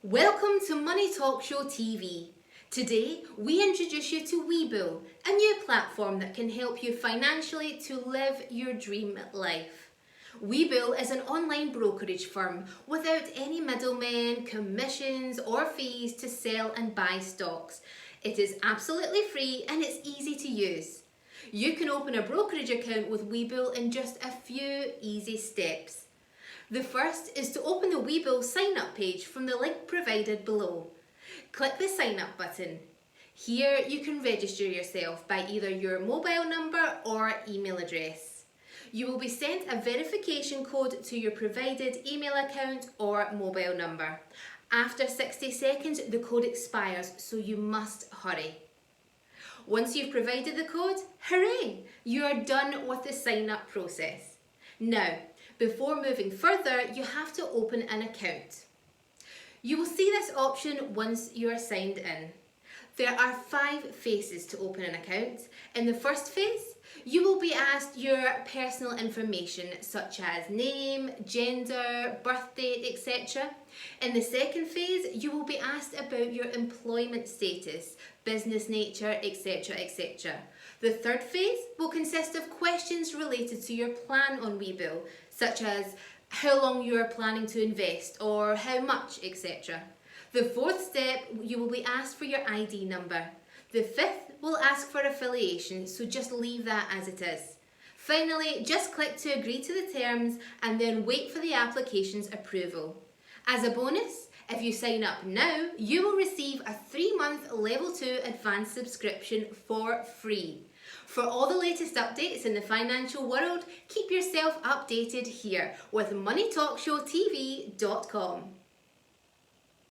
Welcome to Money Talk Show TV. Today, we introduce you to Webull, a new platform that can help you financially to live your dream life. Webull is an online brokerage firm without any middlemen, commissions or fees to sell and buy stocks. It is absolutely free and it's easy to use. You can open a brokerage account with Webull in just a few easy steps. The first is to open the Webull sign up page from the link provided below. Click the sign up button. Here you can register yourself by either your mobile number or email address. You will be sent a verification code to your provided email account or mobile number. After 60 seconds the code expires, so you must hurry. Once you've provided the code, hooray! You are done with the sign up process. Now, before moving further, you have to open an account. You will see this option once you are signed in. There are 5 phases to open an account. In the first phase, you will be asked your personal information such as name, gender, birth date, etc. In the second phase, you will be asked about your employment status, business nature, etc. etc. The third phase will consist of questions related to your plan on Webull, such as how long you are planning to invest or how much, etc. The fourth step, you will be asked for your ID number. The fifth will ask for affiliation, so just leave that as it is. Finally, just click to agree to the terms and then wait for the application's approval. As a bonus, if you sign up now, you will receive a 3-month Level 2 advanced subscription for free. For all the latest updates in the financial world, keep yourself updated here with moneytalkshowtv.com.